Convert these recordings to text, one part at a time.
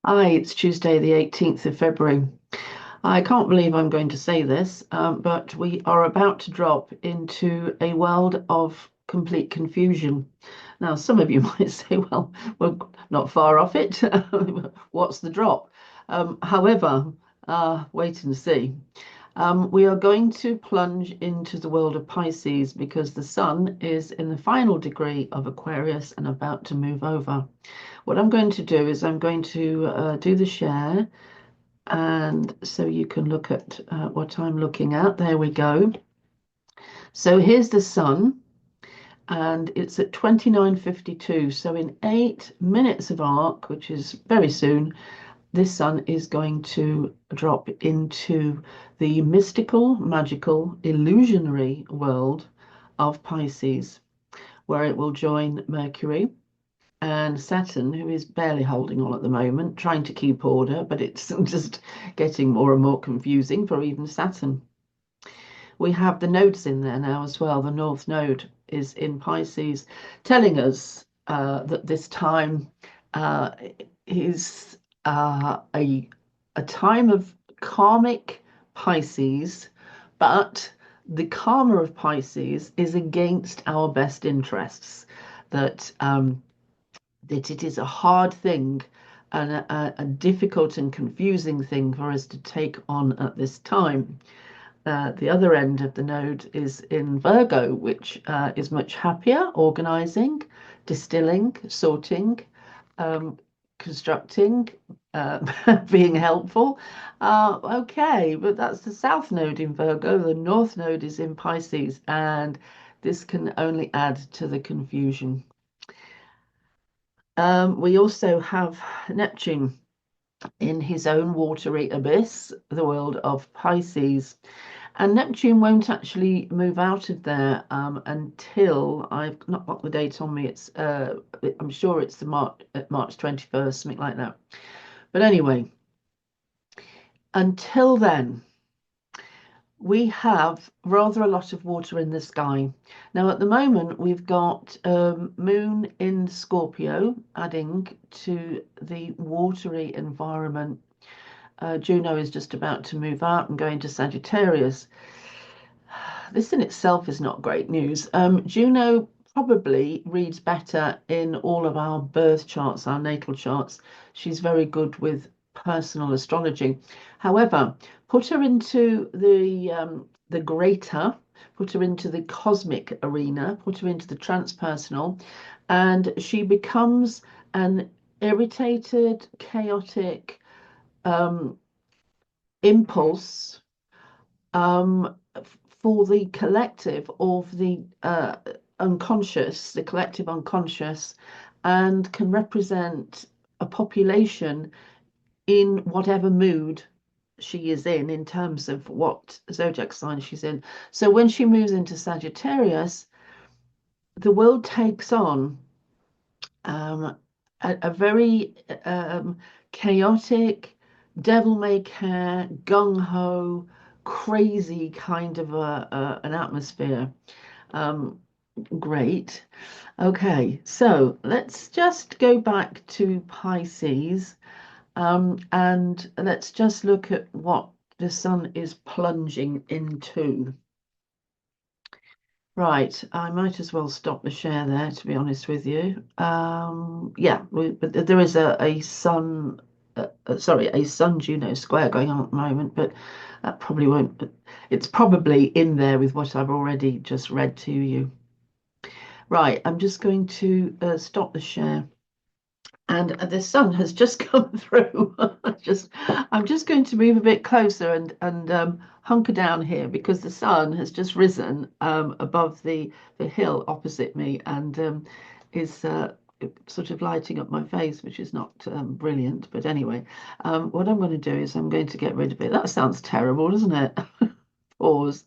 Hi, it's Tuesday, the 18th of February. I can't believe I'm going to say this, but we are about to drop into a world of complete confusion. Now, some of you might say, well, we're not far off it. What's the drop? However, wait and see. We are going to plunge into the world of Pisces because the sun is in the final degree of Aquarius and about to move over. What I'm going to do is I'm going to do the share, and so you can look at what I'm looking at. There we go. So here's the sun, and it's at 29:52. So in 8 minutes of arc, which is very soon, this sun is going to drop into the mystical, magical, illusionary world of Pisces, where it will join Mercury and Saturn, who is barely holding on at the moment, trying to keep order, but it's just getting more and more confusing for even Saturn. We have the nodes in there now as well. The North Node is in Pisces, telling us that this time uh, is a time of karmic Pisces, but the karma of Pisces is against our best interests. That it is a hard thing and a difficult and confusing thing for us to take on at this time. The other end of the node is in Virgo, which is much happier, organizing, distilling, sorting, um, constructing, uh, being helpful. Okay, but that's the South Node in Virgo. The North Node is in Pisces, and this can only add to the confusion. We also have Neptune in his own watery abyss, the world of Pisces. And Neptune won't actually move out of there until I've not got the date on me. I'm sure it's the March 21st, something like that. But anyway, until then, we have rather a lot of water in the sky. Now, at the moment, we've got Moon in Scorpio, adding to the watery environment. Juno is just about to move out and go into Sagittarius. This in itself is not great news. Juno probably reads better in all of our birth charts, our natal charts. She's very good with personal astrology. However, put her into the greater, put her into the cosmic arena, put her into the transpersonal, and she becomes an irritated, chaotic um, impulse um, for the collective of the unconscious, the collective unconscious, and can represent a population in whatever mood she is in terms of what zodiac sign she's in. So when she moves into Sagittarius, the world takes on um, a very chaotic, devil may care, gung ho, crazy kind of an atmosphere. Um, Great. Okay, so let's just go back to Pisces and let's just look at what the sun is plunging into. Right, I might as well stop the share there, to be honest with you. Yeah, but there is a Sun, sorry, a Sun Juno square going on at the moment, but that probably won't. But it's probably in there with what I've already just read to you. Right, I'm just going to stop the share. And the sun has just come through. I'm just going to move a bit closer and hunker down here because the sun has just risen above the hill opposite me and is sort of lighting up my face, which is not brilliant. But anyway, what I'm going to do is I'm going to get rid of it. That sounds terrible, doesn't it? Pause.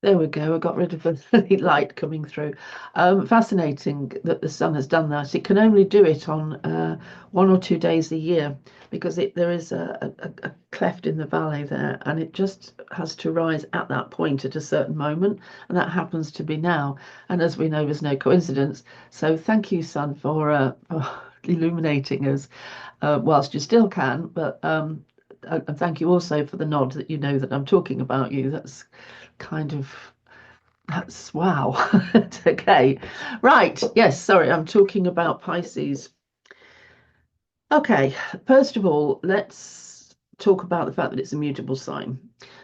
There we go. I got rid of the light coming through. Fascinating that the sun has done that. It can only do it on 1 or 2 days a year because there is a cleft in the valley there, and it just has to rise at that point at a certain moment, and that happens to be now. And as we know, there's no coincidence. So thank you, sun, for illuminating us whilst you still can. But and thank you also for the nod that you know that I'm talking about you. That's wow. Okay. Right. Yes, sorry, I'm talking about Pisces. Okay, first of all, let's talk about the fact that it's a mutable sign.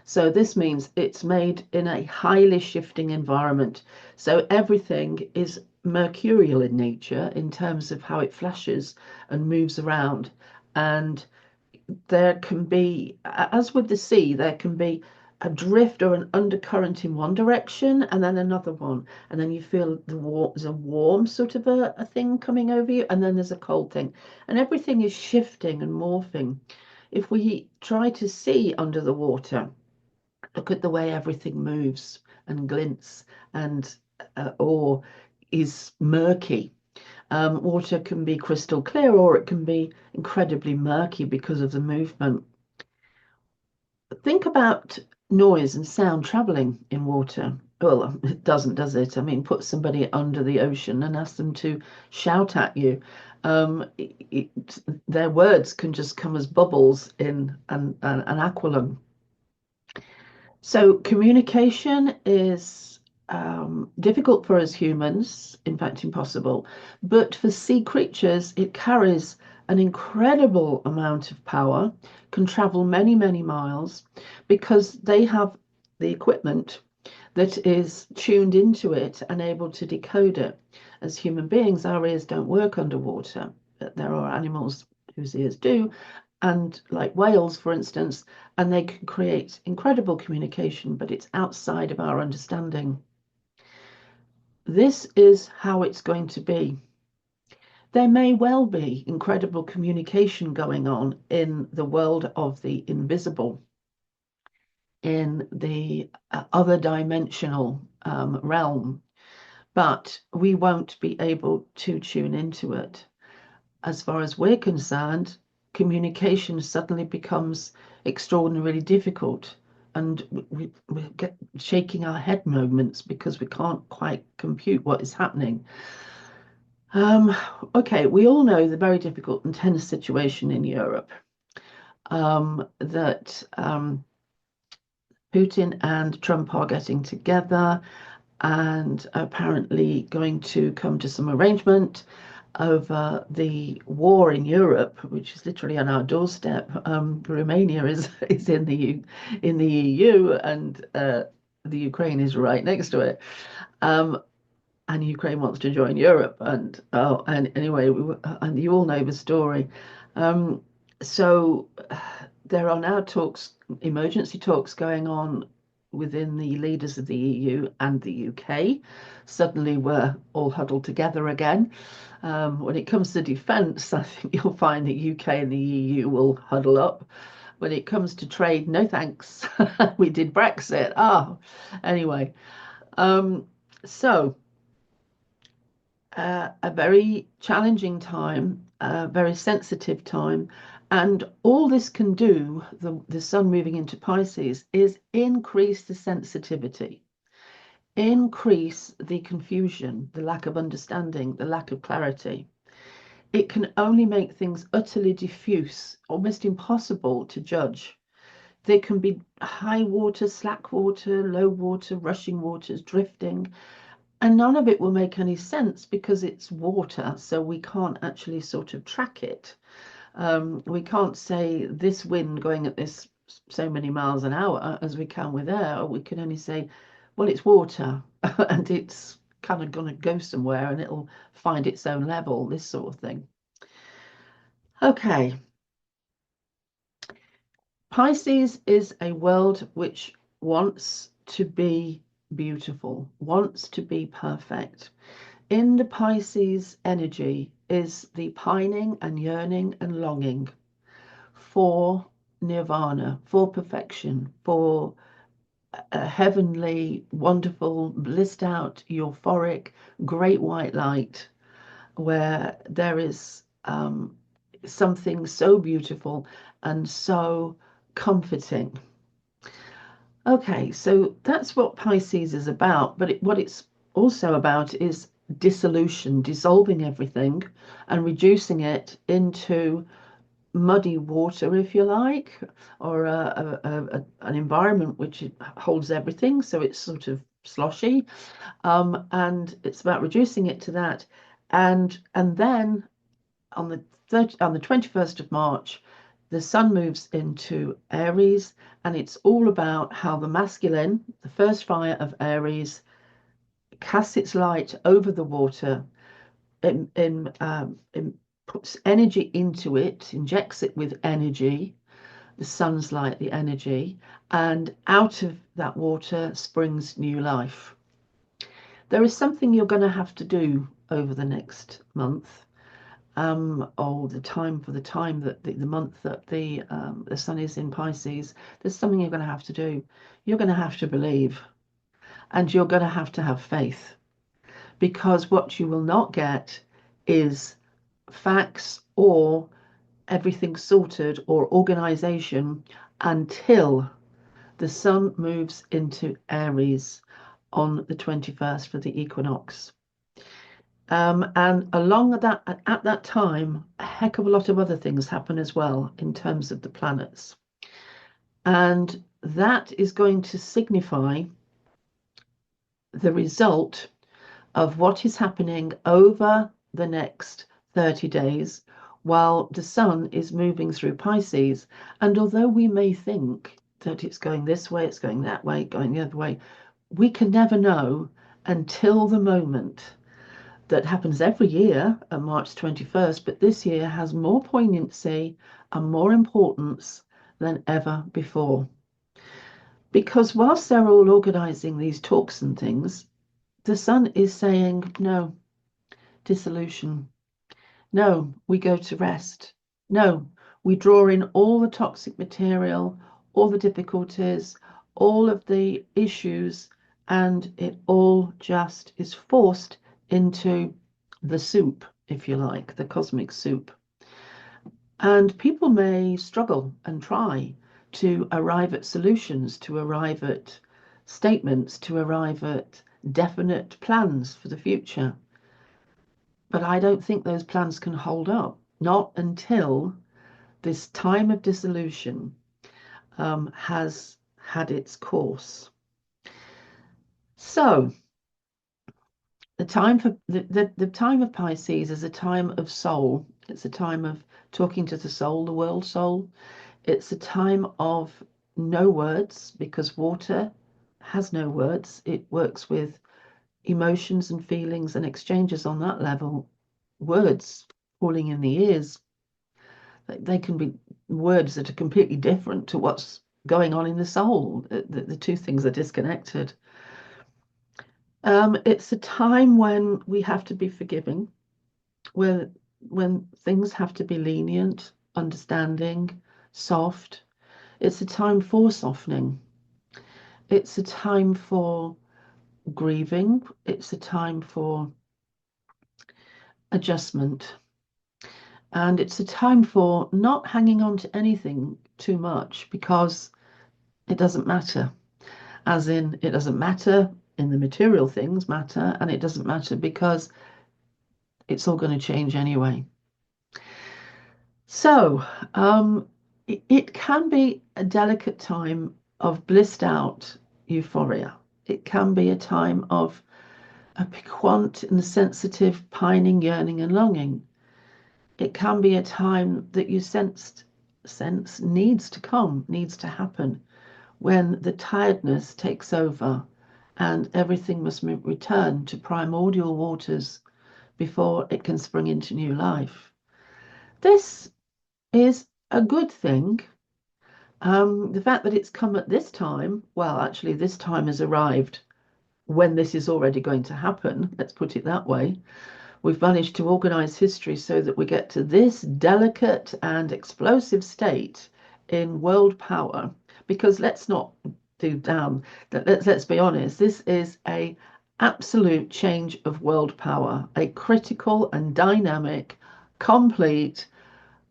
So this means it's made in a highly shifting environment. So everything is mercurial in nature in terms of how it flashes and moves around. And there can be, as with the sea, there can be a drift or an undercurrent in one direction and then another one. And then you feel there's a warm sort of a thing coming over you, and then there's a cold thing. And everything is shifting and morphing. If we try to see under the water, look at the way everything moves and glints and or is murky. Water can be crystal clear or it can be incredibly murky because of the movement. Think about noise and sound traveling in water. Well, it doesn't, does it? I mean, put somebody under the ocean and ask them to shout at you. Their words can just come as bubbles in an aqualung. So communication is difficult for us humans, in fact, impossible. But for sea creatures, it carries an incredible amount of power, can travel many, many miles because they have the equipment that is tuned into it and able to decode it. As human beings, our ears don't work underwater. There are animals whose ears do, and like whales, for instance, and they can create incredible communication, but it's outside of our understanding. This is how it's going to be. There may well be incredible communication going on in the world of the invisible, in the other dimensional realm, but we won't be able to tune into it. As far as we're concerned, communication suddenly becomes extraordinarily difficult, and we get shaking our head moments because we can't quite compute what is happening. Okay, we all know the very difficult and tense situation in Europe, that Putin and Trump are getting together and apparently going to come to some arrangement over the war in Europe, which is literally on our doorstep. Romania is in the EU, and the Ukraine is right next to it. And Ukraine wants to join Europe, and anyway, and you all know the story. So there are now emergency talks going on within the leaders of the EU and the UK. Suddenly we're all huddled together again. When it comes to defence, I think you'll find the UK and the EU will huddle up. When it comes to trade, no thanks. We did Brexit. Anyway. So a very challenging time, a very sensitive time. And all this can do, the sun moving into Pisces, is increase the sensitivity, increase the confusion, the lack of understanding, the lack of clarity. It can only make things utterly diffuse, almost impossible to judge. There can be high water, slack water, low water, rushing waters, drifting, and none of it will make any sense because it's water, so we can't actually sort of track it. We can't say this wind going at this so many miles an hour as we can with air. We can only say, well, it's water and it's kind of going to go somewhere and it'll find its own level, this sort of thing. Okay. Pisces is a world which wants to be beautiful, wants to be perfect. In the Pisces energy is the pining and yearning and longing for nirvana, for perfection, for a heavenly, wonderful, blissed out, euphoric, great white light, where there is something so beautiful and so comforting. Okay, so that's what Pisces is about, but what it's also about is dissolution, dissolving everything and reducing it into muddy water, if you like, or an environment which holds everything, so it's sort of sloshy, and it's about reducing it to that, and then on the 21st of March, the sun moves into Aries, and it's all about how the masculine, the first fire of Aries, casts its light over the water, in puts energy into it, injects it with energy, the sun's light, the energy, and out of that water springs new life. There is something you're going to have to do over the next month, or the time that the month that the sun is in Pisces. There's something you're going to have to do. You're going to have to believe, and you're going to have faith, because what you will not get is facts or everything sorted or organization until the sun moves into Aries on the 21st for the equinox. And along that, at that time, a heck of a lot of other things happen as well in terms of the planets. And that is going to signify the result of what is happening over the next 30 days while the sun is moving through Pisces. And although we may think that it's going this way, it's going that way, going the other way, we can never know until the moment that happens every year on March 21st, but this year has more poignancy and more importance than ever before. Because whilst they're all organizing these talks and things, the sun is saying, no, dissolution. No, we go to rest. No, we draw in all the toxic material, all the difficulties, all of the issues, and it all just is forced into the soup, if you like, the cosmic soup. And people may struggle and try to arrive at solutions, to arrive at statements, to arrive at definite plans for the future. But I don't think those plans can hold up, not until this time of dissolution has had its course. So the time for the time of Pisces is a time of soul. It's a time of talking to the soul, the world soul. It's a time of no words, because water has no words. It works with emotions and feelings and exchanges on that level. Words falling in the ears, they can be words that are completely different to what's going on in the soul. The two things are disconnected. It's a time when we have to be forgiving, when things have to be lenient, understanding, soft. It's a time for softening. It's a time for grieving. It's a time for adjustment. And it's a time for not hanging on to anything too much, because it doesn't matter. As in, it doesn't matter in the material things matter, and it doesn't matter because it's all going to change anyway. So it can be a delicate time of blissed out euphoria. It can be a time of a piquant and sensitive pining, yearning, and longing. It can be a time that you sense needs to come, needs to happen, when the tiredness takes over and everything must return to primordial waters before it can spring into new life. This is a good thing. The fact that it's come at this time, well, actually, this time has arrived when this is already going to happen. Let's put it that way. We've managed to organize history so that we get to this delicate and explosive state in world power. Because let's not do down. Let's be honest. This is a absolute change of world power, a critical and dynamic, complete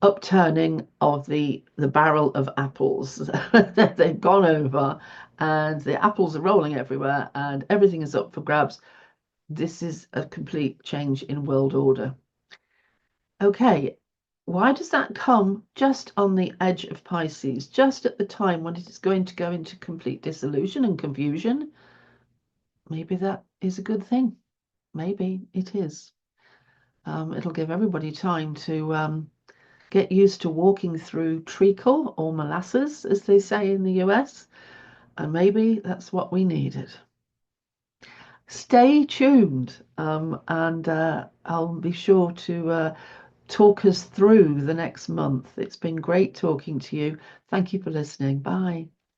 upturning of the barrel of apples that they've gone over, and the apples are rolling everywhere, and everything is up for grabs. this is a complete change in world order. Okay, why does that come just on the edge of Pisces, just at the time when it is going to go into complete dissolution and confusion? Maybe that is a good thing. Maybe it is. It'll give everybody time to get used to walking through treacle or molasses, as they say in the US, and maybe that's what we needed. Stay tuned, and I'll be sure to talk us through the next month. It's been great talking to you. Thank you for listening. Bye.